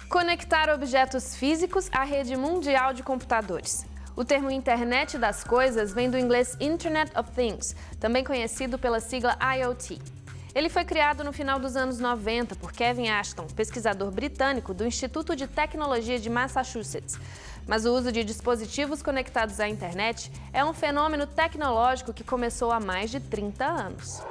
Conectar objetos físicos à rede mundial de computadores. O termo Internet das Coisas vem do inglês Internet of Things, também conhecido pela sigla IoT. Ele foi criado no final dos anos 90 por Kevin Ashton, pesquisador britânico do Instituto de Tecnologia de Massachusetts. Mas o uso de dispositivos conectados à internet é um fenômeno tecnológico que começou há mais de 30 anos.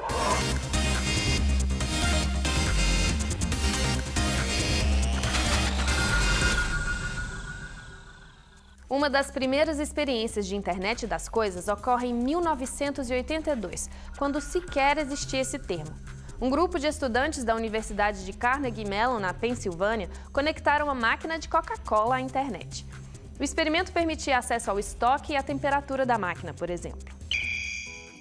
Uma das primeiras experiências de internet das coisas ocorre em 1982, quando sequer existia esse termo. Um grupo de estudantes da Universidade de Carnegie Mellon, na Pensilvânia, conectaram uma máquina de Coca-Cola à internet. O experimento permitia acesso ao estoque e à temperatura da máquina, por exemplo.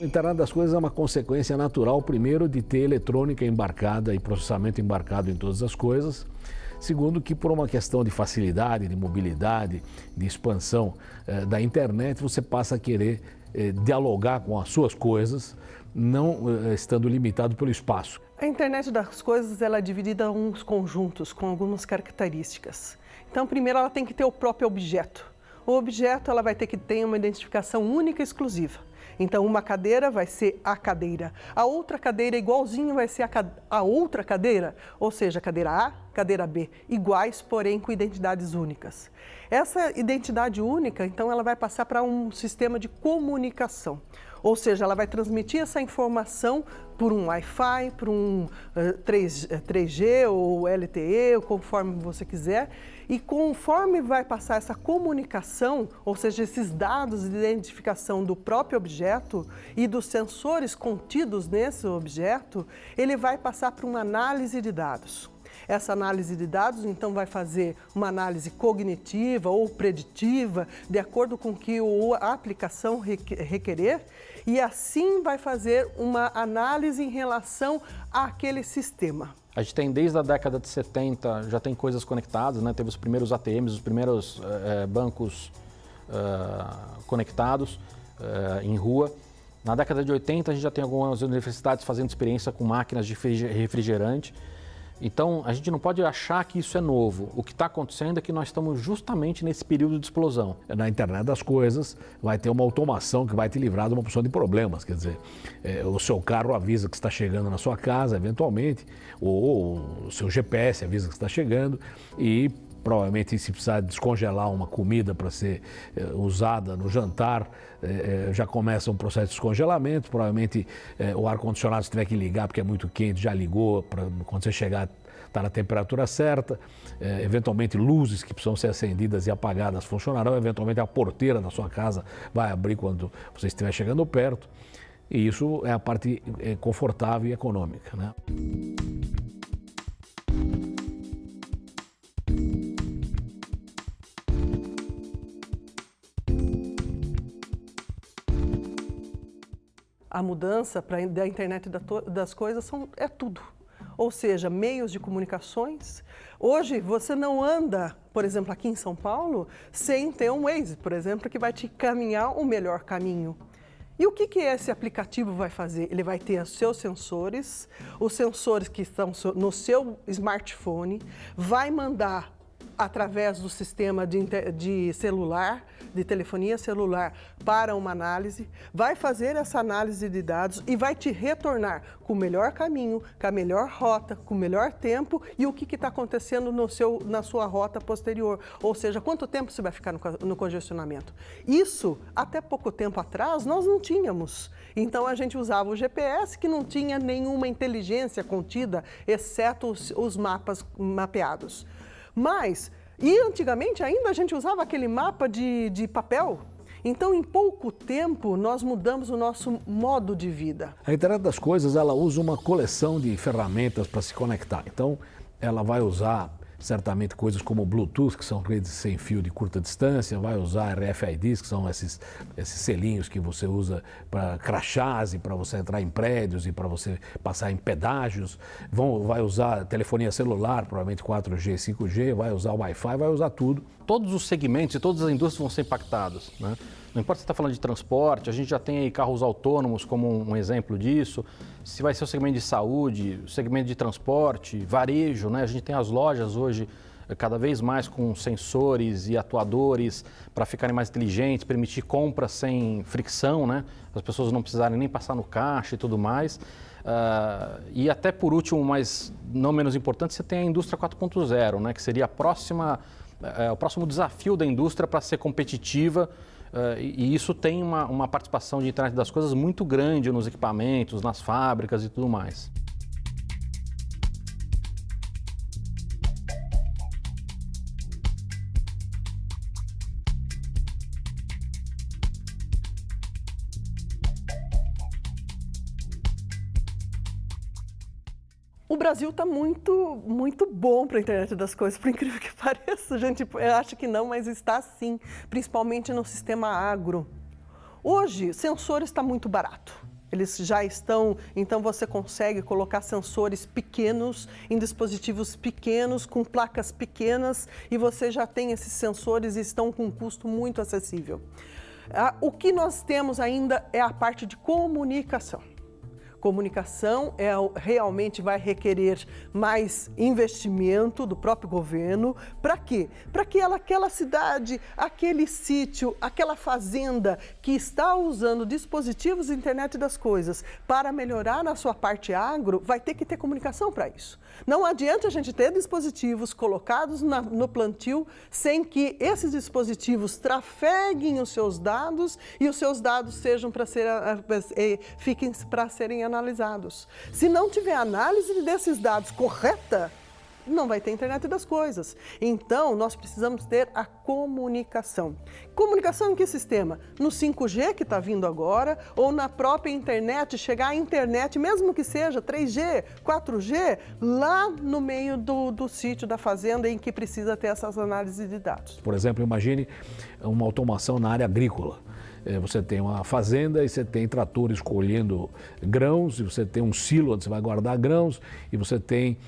A internet das coisas é uma consequência natural, primeiro, de ter eletrônica embarcada e processamento embarcado em todas as coisas. Segundo, que por uma questão de facilidade, de mobilidade, de expansão da internet, você passa a querer dialogar com as suas coisas, não estando limitado pelo espaço. A internet das coisas ela é dividida em uns conjuntos com algumas características. Então, primeiro, ela tem que ter o próprio objeto. O objeto ela vai ter que ter uma identificação única e exclusiva. Então, uma cadeira vai ser a cadeira. A outra cadeira igualzinho vai ser a outra cadeira, ou seja, cadeira A, cadeira B, iguais, porém com identidades únicas. Essa identidade única, então, ela vai passar para um sistema de comunicação. Ou seja, ela vai transmitir essa informação por um Wi-Fi, por um 3G ou LTE, ou conforme você quiser. E conforme vai passar essa comunicação, ou seja, esses dados de identificação do próprio objeto e dos sensores contidos nesse objeto, ele vai passar para uma análise de dados. Essa análise de dados, então, vai fazer uma análise cognitiva ou preditiva, de acordo com o que a aplicação requerer, e assim vai fazer uma análise em relação àquele sistema. A gente tem desde a década de 70, já tem coisas conectadas, né? Teve os primeiros ATMs, os primeiros bancos conectados em rua. Na década de 80, a gente já tem algumas universidades fazendo experiência com máquinas de refrigerante. Então, a gente não pode achar que isso é novo. O que está acontecendo é que nós estamos justamente nesse período de explosão. Na internet das coisas, vai ter uma automação que vai te livrar de uma porção de problemas. Quer dizer, o seu carro avisa que está chegando na sua casa, eventualmente, ou o seu GPS avisa que está chegando e provavelmente, se precisar descongelar uma comida para ser usada no jantar, já começa um processo de descongelamento. Provavelmente o ar-condicionado, se tiver que ligar porque é muito quente, já ligou, para quando você chegar está na temperatura certa. Eventualmente luzes que precisam ser acendidas e apagadas funcionarão. Eventualmente a porteira da sua casa vai abrir quando você estiver chegando perto. E isso é a parte confortável e econômica, né? A mudança da internet das coisas é tudo. Ou seja, meios de comunicações. Hoje você não anda, por exemplo, aqui em São Paulo, sem ter um Waze, por exemplo, que vai te caminhar o melhor caminho. E o que esse aplicativo vai fazer? Ele vai ter os seus sensores, os sensores que estão no seu smartphone, vai mandar através do sistema de celular, de telefonia celular, para uma análise, vai fazer essa análise de dados e vai te retornar com o melhor caminho, com a melhor rota, com o melhor tempo e o que está acontecendo na sua rota posterior. Ou seja, quanto tempo você vai ficar no congestionamento. Isso, até pouco tempo atrás, nós não tínhamos. Então, a gente usava o GPS, que não tinha nenhuma inteligência contida, exceto os mapas mapeados. Mas, e antigamente ainda a gente usava aquele mapa de papel. Então, em pouco tempo, nós mudamos o nosso modo de vida. A internet das coisas, ela usa uma coleção de ferramentas para se conectar. Então, ela vai usar certamente coisas como Bluetooth, que são redes sem fio de curta distância, vai usar RFIDs, que são esses selinhos que você usa para crachás e para você entrar em prédios e para você passar em pedágios, vai usar telefonia celular, provavelmente 4G, 5G, vai usar o Wi-Fi, vai usar tudo. Todos os segmentos e todas as indústrias vão ser impactadas, né? Não importa se você está falando de transporte, a gente já tem aí carros autônomos como um exemplo disso, se vai ser o segmento de saúde, o segmento de transporte, varejo, né? A gente tem as lojas hoje cada vez mais com sensores e atuadores para ficarem mais inteligentes, permitir compras sem fricção, né? As pessoas não precisarem nem passar no caixa e tudo mais. E até por último, mas não menos importante, você tem a indústria 4.0, né? Que seria o próximo desafio da indústria para ser competitiva. E isso tem uma participação de internet das coisas muito grande nos equipamentos, nas fábricas e tudo mais. O Brasil está muito, muito bom para a internet das coisas, por incrível que pareça. Gente, eu acho que não, mas está sim, principalmente no sistema agro. Hoje, sensor está muito barato. Eles já estão, então você consegue colocar sensores pequenos em dispositivos pequenos, com placas pequenas, e você já tem esses sensores e estão com um custo muito acessível. O que nós temos ainda é a parte de comunicação. Comunicação realmente vai requerer mais investimento do próprio governo. Para quê? Para que aquela cidade, aquele sítio, aquela fazenda que está usando dispositivos de internet das coisas para melhorar a sua parte agro, vai ter que ter comunicação para isso. Não adianta a gente ter dispositivos colocados no plantio sem que esses dispositivos trafeguem os seus dados e os seus dados fiquem para serem analisados. Se não tiver análise desses dados correta, não vai ter internet das coisas. Então, nós precisamos ter a comunicação. Comunicação em que sistema? No 5G que está vindo agora, ou na própria internet, chegar à internet, mesmo que seja 3G, 4G, lá no meio do sítio, da fazenda, em que precisa ter essas análises de dados. Por exemplo, imagine uma automação na área agrícola. Você tem uma fazenda e você tem tratores colhendo grãos, e você tem um silo onde você vai guardar grãos, e você tem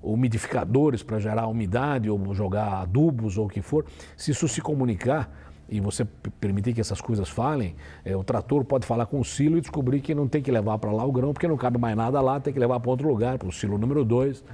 umidificadores para gerar umidade ou jogar adubos ou o que for. Se isso se comunicar e você permitir que essas coisas falem, o trator pode falar com o silo e descobrir que não tem que levar para lá o grão, porque não cabe mais nada lá, tem que levar para outro lugar, para o silo número 2.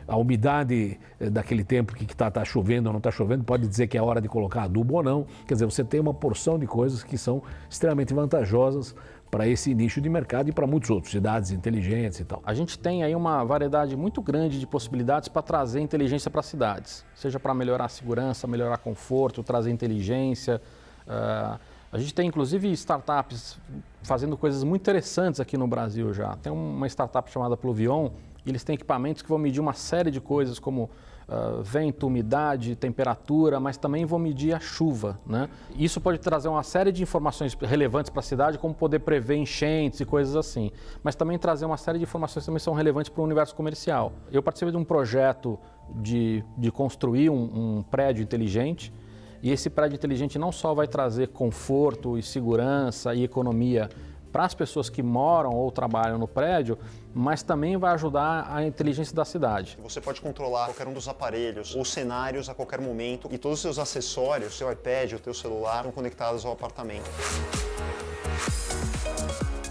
A umidade daquele tempo que está chovendo ou não está chovendo pode dizer que é hora de colocar adubo ou não. Quer dizer, você tem uma porção de coisas que são extremamente vantajosas para esse nicho de mercado e para muitos outros, cidades inteligentes e tal. A gente tem aí uma variedade muito grande de possibilidades para trazer inteligência para as cidades, seja para melhorar a segurança, melhorar conforto, trazer inteligência. A gente tem inclusive startups fazendo coisas muito interessantes aqui no Brasil já. Tem uma startup chamada Pluvion. Eles têm equipamentos que vão medir uma série de coisas como vento, umidade, temperatura, mas também vão medir a chuva, né? Isso pode trazer uma série de informações relevantes para a cidade, como poder prever enchentes e coisas assim, mas também trazer uma série de informações que também são relevantes para o universo comercial. Eu participei de um projeto de construir um prédio inteligente, e esse prédio inteligente não só vai trazer conforto e segurança e economia para as pessoas que moram ou trabalham no prédio, mas também vai ajudar a inteligência da cidade. Você pode controlar qualquer um dos aparelhos ou cenários a qualquer momento, e todos os seus acessórios, seu iPad, o teu celular, estão conectados ao apartamento.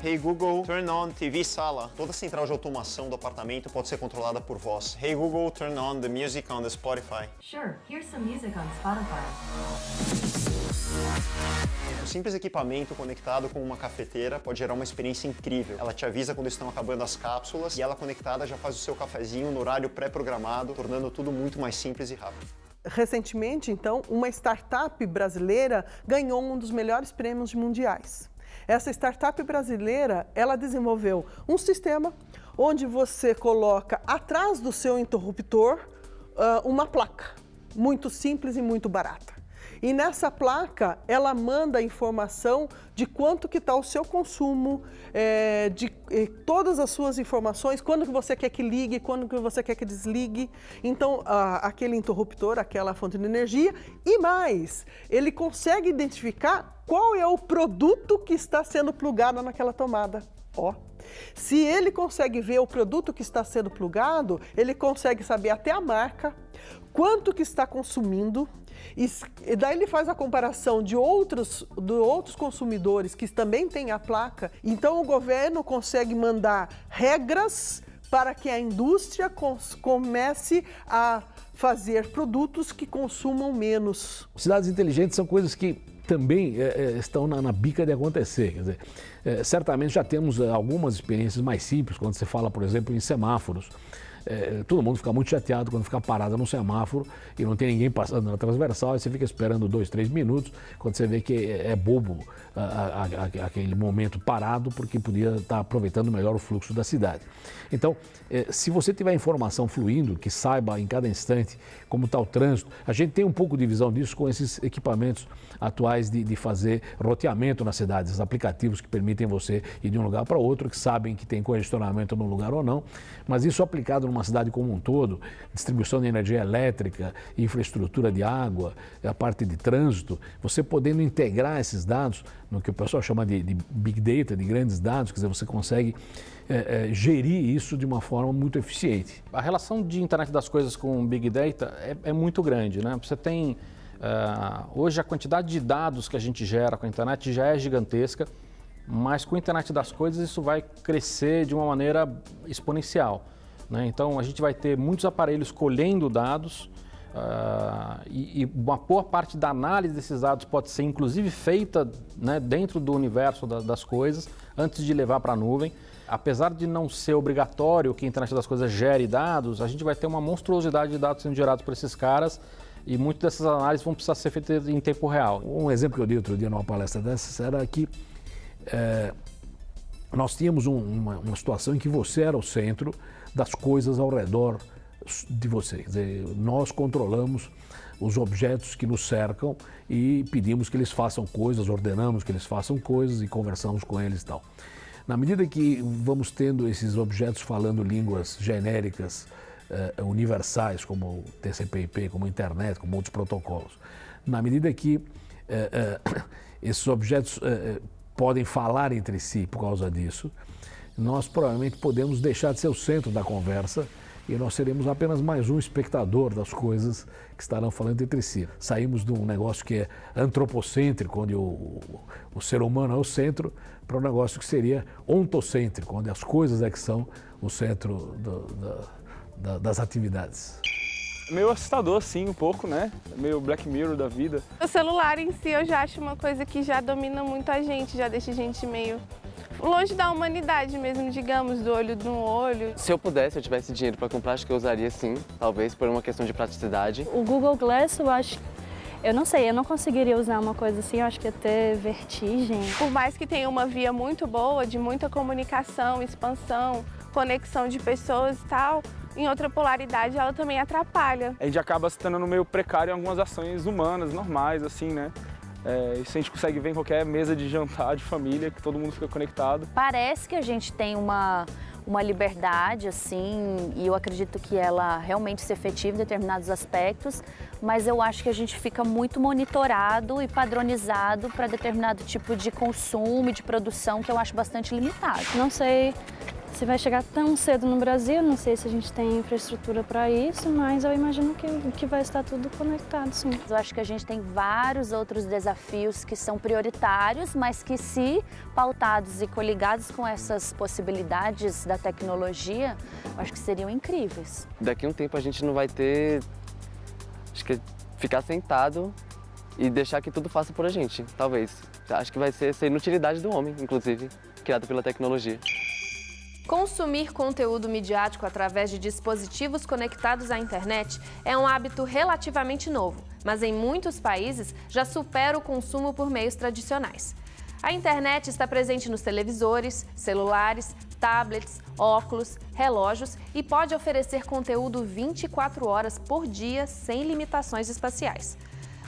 Hey Google, turn on TV Sala. Toda a central de automação do apartamento pode ser controlada por voz. Hey Google, turn on the music on the Spotify. Sure, here's some music on Spotify. Um simples equipamento conectado com uma cafeteira pode gerar uma experiência incrível. Ela te avisa quando estão acabando as cápsulas e ela conectada já faz o seu cafezinho no horário pré-programado, tornando tudo muito mais simples e rápido. Recentemente, então, uma startup brasileira ganhou um dos melhores prêmios mundiais. Essa startup brasileira, ela desenvolveu um sistema onde você coloca atrás do seu interruptor uma placa, muito simples e muito barata. E nessa placa, ela manda informação de quanto que está o seu consumo, todas as suas informações, quando que você quer que ligue, quando que você quer que desligue. Então, aquele interruptor, aquela fonte de energia. E mais, ele consegue identificar qual é o produto que está sendo plugado naquela tomada. Se ele consegue ver o produto que está sendo plugado, ele consegue saber até a marca, quanto que está consumindo, e daí ele faz a comparação de outros consumidores que também têm a placa. Então o governo consegue mandar regras para que a indústria comece a fazer produtos que consumam menos. Cidades inteligentes são coisas que também estão na bica de acontecer. Quer dizer, certamente já temos algumas experiências mais simples, quando você fala, por exemplo, em semáforos. Todo mundo fica muito chateado quando fica parado no semáforo e não tem ninguém passando na transversal, e você fica esperando 2, 3 minutos, quando você vê que é bobo aquele momento parado, porque podia estar aproveitando melhor o fluxo da cidade. Então, se você tiver informação fluindo, que saiba em cada instante como está o trânsito, a gente tem um pouco de visão disso com esses equipamentos atuais de fazer roteamento nas cidades, os aplicativos que permitem você ir de um lugar para outro, que sabem que tem congestionamento num lugar ou não, mas isso aplicado numa cidade como um todo, distribuição de energia elétrica, infraestrutura de água, a parte de trânsito, você podendo integrar esses dados no que o pessoal chama de Big Data, de grandes dados, quer dizer, você consegue gerir isso de uma forma muito eficiente. A relação de internet das coisas com Big Data é muito grande, né? Você tem, hoje a quantidade de dados que a gente gera com a internet já é gigantesca, mas com a internet das coisas isso vai crescer de uma maneira exponencial, né? Então a gente vai ter muitos aparelhos colhendo dados, e uma boa parte da análise desses dados pode ser inclusive feita, né, dentro do universo das coisas, antes de levar para a nuvem. Apesar de não ser obrigatório que a internet das coisas gere dados, a gente vai ter uma monstruosidade de dados sendo gerados por esses caras, e muitas dessas análises vão precisar ser feitas em tempo real. Um exemplo que eu dei outro dia numa palestra dessas era que nós tínhamos uma situação em que você era o centro das coisas ao redor de você. Quer dizer, nós controlamos os objetos que nos cercam e pedimos que eles façam coisas, ordenamos que eles façam coisas e conversamos com eles e tal. Na medida que vamos tendo esses objetos falando línguas genéricas, universais, como TCP/IP, como internet, como outros protocolos, na medida que esses objetos podem falar entre si por causa disso, nós provavelmente podemos deixar de ser o centro da conversa e nós seremos apenas mais um espectador das coisas que estarão falando entre si. Saímos de um negócio que é antropocêntrico, onde o ser humano é o centro, para um negócio que seria ontocêntrico, onde as coisas é que são o centro das atividades. Meio assustador, sim, um pouco, né? Meio Black Mirror da vida. O celular em si eu já acho uma coisa que já domina muito a gente, já deixa a gente meio longe da humanidade mesmo, digamos, do olho no olho. Se eu pudesse, se eu tivesse dinheiro para comprar, acho que eu usaria sim, talvez por uma questão de praticidade. O Google Glass, eu não sei, eu não conseguiria usar uma coisa assim, eu acho que ia ter vertigem. Por mais que tenha uma via muito boa, de muita comunicação, expansão, conexão de pessoas e tal, em outra polaridade ela também atrapalha. A gente acaba se tornando meio precário em algumas ações humanas, normais, assim, né? Isso a gente consegue ver em qualquer mesa de jantar de família, que todo mundo fica conectado. Parece que a gente tem uma liberdade, assim, e eu acredito que ela realmente se efetiva em determinados aspectos, mas eu acho que a gente fica muito monitorado e padronizado para determinado tipo de consumo e de produção que eu acho bastante limitado. Não sei se vai chegar tão cedo no Brasil, não sei se a gente tem infraestrutura para isso, mas eu imagino que vai estar tudo conectado, sim. Eu acho que a gente tem vários outros desafios que são prioritários, mas que, se pautados e coligados com essas possibilidades da tecnologia, eu acho que seriam incríveis. Daqui a um tempo a gente não vai ter, acho que ficar sentado e deixar que tudo faça por a gente, talvez. Acho que vai ser essa inutilidade do homem, inclusive, criada pela tecnologia. Consumir conteúdo midiático através de dispositivos conectados à internet é um hábito relativamente novo, mas em muitos países já supera o consumo por meios tradicionais. A internet está presente nos televisores, celulares, tablets, óculos, relógios e pode oferecer conteúdo 24 horas por dia sem limitações espaciais.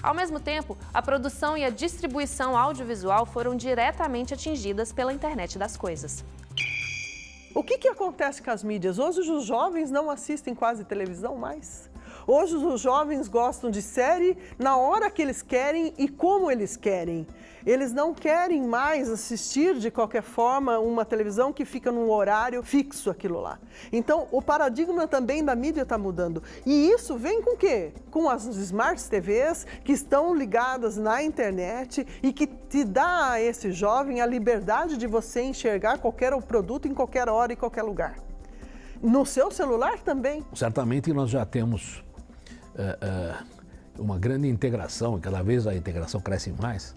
Ao mesmo tempo, a produção e a distribuição audiovisual foram diretamente atingidas pela internet das coisas. O que acontece com as mídias? Hoje os jovens não assistem quase televisão mais. Hoje os jovens gostam de série na hora que eles querem e como eles querem. Eles não querem mais assistir de qualquer forma uma televisão que fica num horário fixo aquilo lá. Então o paradigma também da mídia está mudando. E isso vem com o quê? Com as Smart TVs que estão ligadas na internet e que te dá a esse jovem a liberdade de você enxergar qualquer produto em qualquer hora e qualquer lugar. No seu celular também. Certamente nós já temos uma grande integração, e cada vez a integração cresce mais,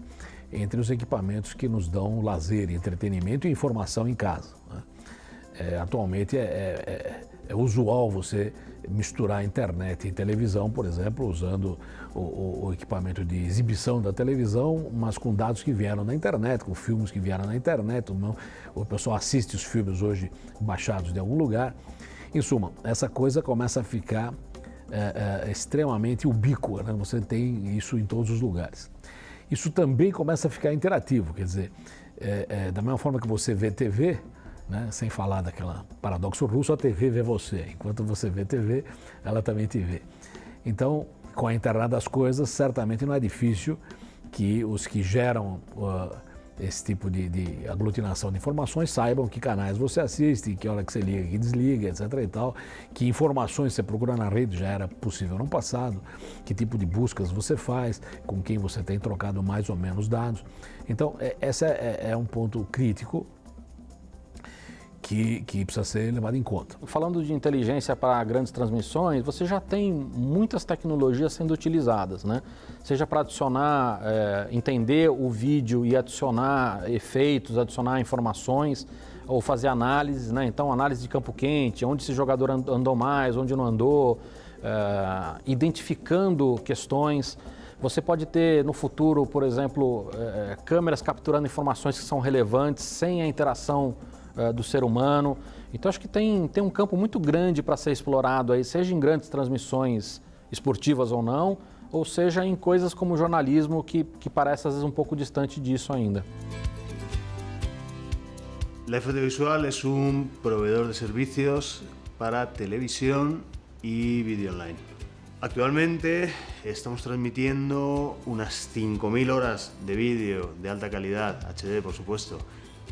entre os equipamentos que nos dão lazer, entretenimento e informação em casa, né? Atualmente é usual você misturar internet e televisão, por exemplo, usando o equipamento de exibição da televisão, mas com dados que vieram da internet, com filmes que vieram da internet. O pessoal assiste os filmes hoje baixados de algum lugar. Em suma, essa coisa começa a ficar extremamente ubíqua, né? Você tem isso em todos os lugares. Isso também começa a ficar interativo, quer dizer, da mesma forma que você vê TV, né? Sem falar daquela paradoxo russo, a TV vê você. Enquanto você vê TV, ela também te vê. Então, com a internet das coisas, certamente não é difícil que os que geram esse tipo de aglutinação de informações saibam que canais você assiste, que hora que você liga, que desliga, etc. e tal, que informações você procura na rede já era possível no passado, que tipo de buscas você faz, com quem você tem trocado mais ou menos dados. Então, esse é um ponto crítico que precisa ser levado em conta. Falando de inteligência para grandes transmissões, você já tem muitas tecnologias sendo utilizadas, né? Seja para adicionar, entender o vídeo e adicionar efeitos, adicionar informações ou fazer análises, né? Então, análise de campo quente, onde esse jogador andou mais, onde não andou, identificando questões. Você pode ter no futuro, por exemplo, câmeras capturando informações que são relevantes sem a interação do ser humano. Então acho que tem um campo muito grande para ser explorado aí, seja em grandes transmissões esportivas ou não, ou seja em coisas como o jornalismo, que parece às vezes um pouco distante disso ainda. Life Audiovisual es proveedor de servicios para televisión y vídeo online. Actualmente estamos transmitiendo unas 5.000 horas de vídeo de alta calidad, HD por supuesto,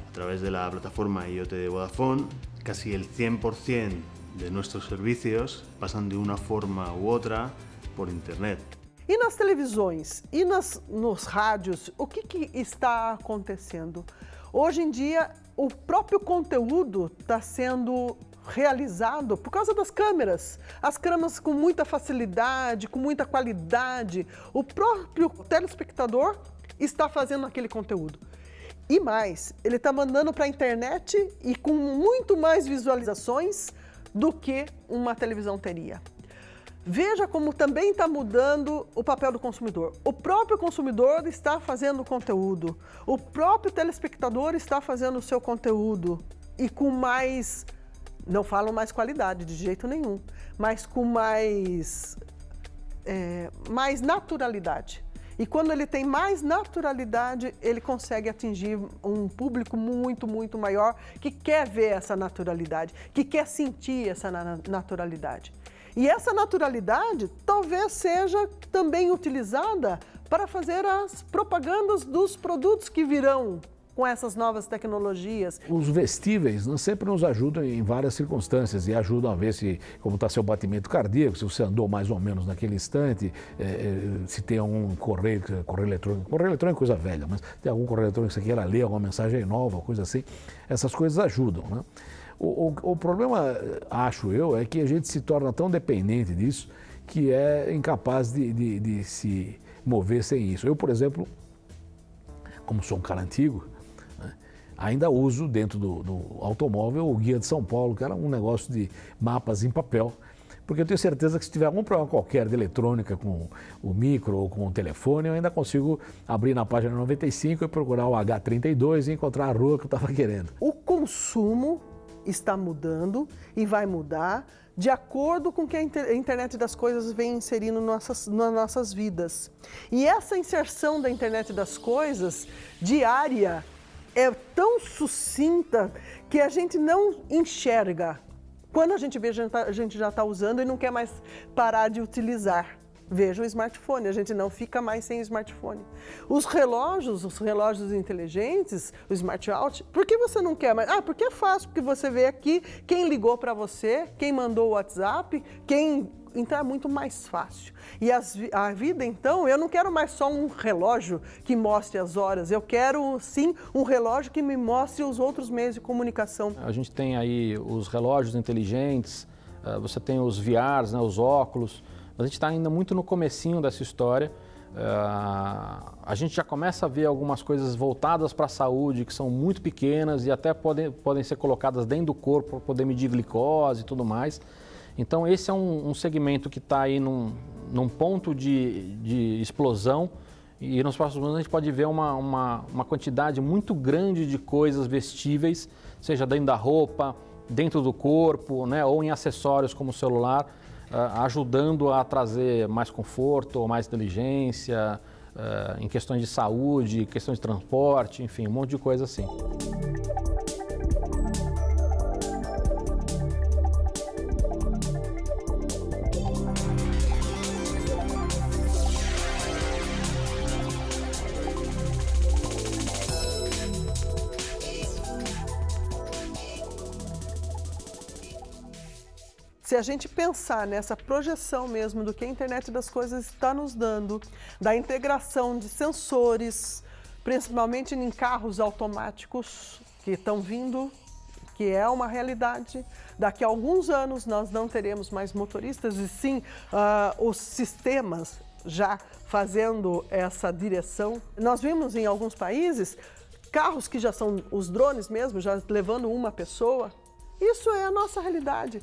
a través de la plataforma IoT de Vodafone. Casi el 100% de nuestros servicios pasan de una forma u otra por internet. E nas televisões e nos rádios, o que está acontecendo? Hoje em dia, o próprio conteúdo está sendo realizado por causa das câmeras. As câmeras com muita facilidade, com muita qualidade. O próprio telespectador está fazendo aquele conteúdo. E mais, ele está mandando para a internet e com muito mais visualizações do que uma televisão teria. Veja como também está mudando o papel do consumidor. O próprio consumidor está fazendo conteúdo, o próprio telespectador está fazendo o seu conteúdo e com mais, não falo mais qualidade de jeito nenhum, mas com mais naturalidade. E quando ele tem mais naturalidade, ele consegue atingir um público muito, muito maior que quer ver essa naturalidade, que quer sentir essa naturalidade. E essa naturalidade talvez seja também utilizada para fazer as propagandas dos produtos que virão com essas novas tecnologias. Os vestíveis sempre nos ajudam em várias circunstâncias e ajudam a ver como está seu batimento cardíaco, se você andou mais ou menos naquele instante, se tem algum correio eletrônico. Correio eletrônico é coisa velha, mas tem algum correio eletrônico que você queira ler, alguma mensagem nova, coisa assim. Essas coisas ajudam, né? O problema, acho eu, é que a gente se torna tão dependente disso que é incapaz de se mover sem isso. Eu, por exemplo, como sou um cara antigo, ainda uso dentro do automóvel o Guia de São Paulo, que era um negócio de mapas em papel, porque eu tenho certeza que se tiver algum problema qualquer de eletrônica com o micro ou com o telefone, eu ainda consigo abrir na página 95 e procurar o H32 e encontrar a rua que eu estava querendo. O consumo está mudando e vai mudar de acordo com o que a internet das coisas vem inserindo nas nossas vidas. E essa inserção da internet das coisas diária é tão sucinta que a gente não enxerga. Quando a gente vê, a gente já está usando e não quer mais parar de utilizar. Veja o smartphone, a gente não fica mais sem o smartphone. Os relógios inteligentes, o smartwatch, por que você não quer mais? Porque é fácil, porque você vê aqui quem ligou para você, quem mandou o WhatsApp, quem então é muito mais fácil. E a vida, então, eu não quero mais só um relógio que mostre as horas, eu quero sim um relógio que me mostre os outros meios de comunicação. A gente tem aí os relógios inteligentes, você tem os VRs, né, os óculos, mas a gente está ainda muito no comecinho dessa história. A gente já começa a ver algumas coisas voltadas para a saúde que são muito pequenas e até podem ser colocadas dentro do corpo para poder medir glicose e tudo mais. Então esse é um segmento que está aí num ponto de explosão e nos próximos anos a gente pode ver uma quantidade muito grande de coisas vestíveis, seja dentro da roupa, dentro do corpo, né, ou em acessórios como o celular, ajudando a trazer mais conforto ou mais inteligência, em questões de saúde, questões de transporte, enfim, um monte de coisa assim. Se a gente pensar nessa projeção mesmo do que a internet das coisas está nos dando, da integração de sensores, principalmente em carros automáticos que estão vindo, que é uma realidade, daqui a alguns anos nós não teremos mais motoristas e sim os sistemas já fazendo essa direção. Nós vimos em alguns países carros que já são os drones mesmo, já levando uma pessoa. Isso é a nossa realidade.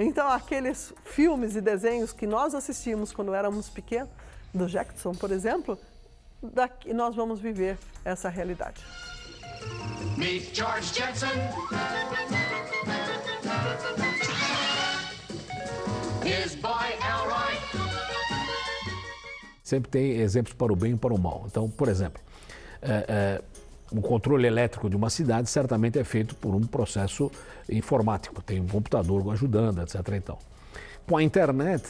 Então, aqueles filmes e desenhos que nós assistimos quando éramos pequenos, do Jackson, por exemplo, daqui nós vamos viver essa realidade. Meet George Jetson. His boy Elroy. Sempre tem exemplos para o bem e para o mal. Então, por exemplo, o controle elétrico de uma cidade certamente é feito por um processo informático, tem um computador ajudando, etc. Então, com a internet,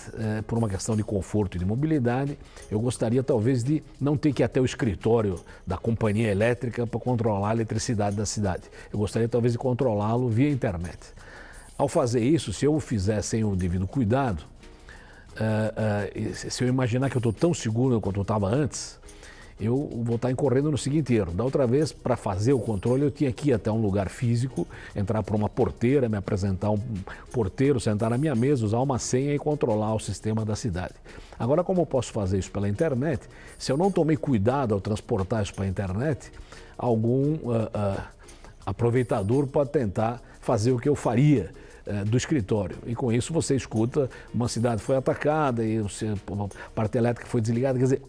por uma questão de conforto e de mobilidade, eu gostaria talvez de não ter que ir até o escritório da companhia elétrica para controlar a eletricidade da cidade. Eu gostaria talvez de controlá-lo via internet. Ao fazer isso, se eu o fizer sem o devido cuidado, se eu imaginar que eu estou tão seguro quanto eu estava antes, eu vou estar incorrendo no seguinte erro. Da outra vez, para fazer o controle, eu tinha que ir até um lugar físico, entrar por uma porteira, me apresentar a um porteiro, sentar na minha mesa, usar uma senha e controlar o sistema da cidade. Agora, como eu posso fazer isso pela internet, se eu não tomei cuidado ao transportar isso para a internet, algum aproveitador pode tentar fazer o que eu faria do escritório. E com isso você escuta, uma cidade foi atacada e a parte elétrica foi desligada. Quer dizer,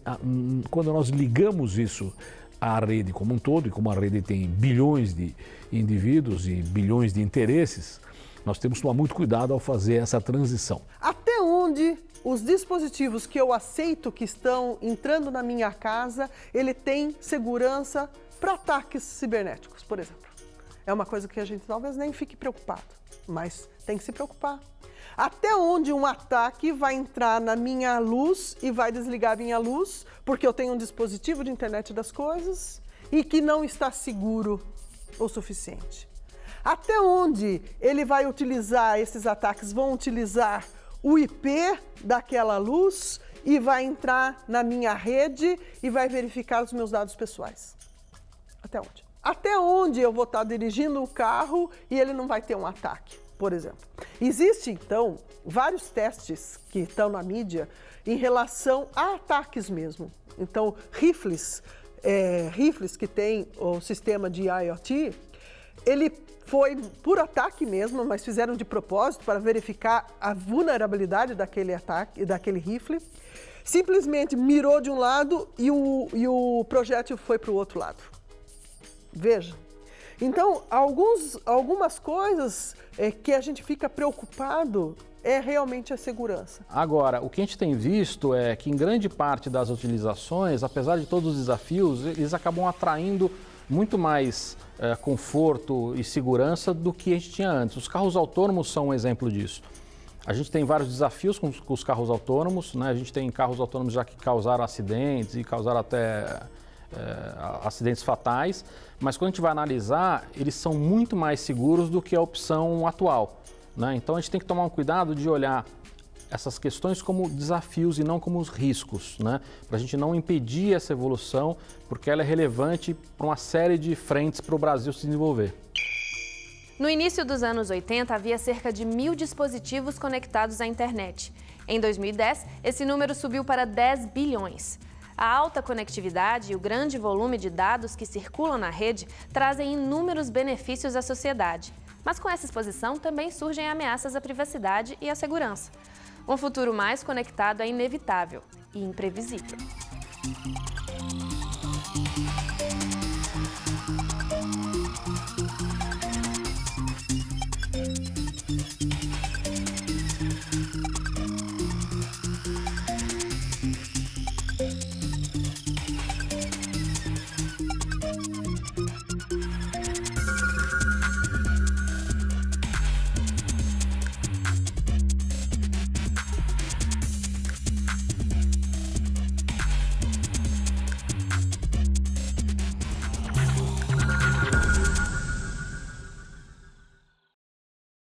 quando nós ligamos isso à rede como um todo, e como a rede tem bilhões de indivíduos e bilhões de interesses, nós temos que tomar muito cuidado ao fazer essa transição. Até onde os dispositivos que eu aceito que estão entrando na minha casa, ele tem segurança para ataques cibernéticos, por exemplo. É uma coisa que a gente talvez nem fique preocupado, mas tem que se preocupar. Até onde um ataque vai entrar na minha luz e vai desligar a minha luz, porque eu tenho um dispositivo de internet das coisas e que não está seguro o suficiente. Até onde ele vai utilizar, esses ataques vão utilizar o IP daquela luz e vai entrar na minha rede e vai verificar os meus dados pessoais. Até onde? Até onde eu vou estar dirigindo o carro e ele não vai ter um ataque, por exemplo. Existem, então, vários testes que estão na mídia em relação a ataques mesmo. Então, rifles que tem o sistema de IoT, ele foi por ataque mesmo, mas fizeram de propósito para verificar a vulnerabilidade daquele ataque, daquele rifle. Simplesmente mirou de um lado e o projétil foi para o outro lado. Veja. Então, algumas coisas que a gente fica preocupado é realmente a segurança. Agora, o que a gente tem visto é que em grande parte das utilizações, apesar de todos os desafios, eles acabam atraindo muito mais conforto e segurança do que a gente tinha antes. Os carros autônomos são um exemplo disso. A gente tem vários desafios com os carros autônomos, né? A gente tem carros autônomos já que causaram acidentes e causaram até acidentes fatais, mas quando a gente vai analisar, eles são muito mais seguros do que a opção atual, né? Então a gente tem que tomar um cuidado de olhar essas questões como desafios e não como os riscos, né? Para a gente não impedir essa evolução, porque ela é relevante para uma série de frentes para o Brasil se desenvolver. No início dos anos 80, havia cerca de 1.000 dispositivos conectados à internet. Em 2010, esse número subiu para 10 bilhões. A alta conectividade e o grande volume de dados que circulam na rede trazem inúmeros benefícios à sociedade. Mas com essa exposição também surgem ameaças à privacidade e à segurança. Um futuro mais conectado é inevitável e imprevisível.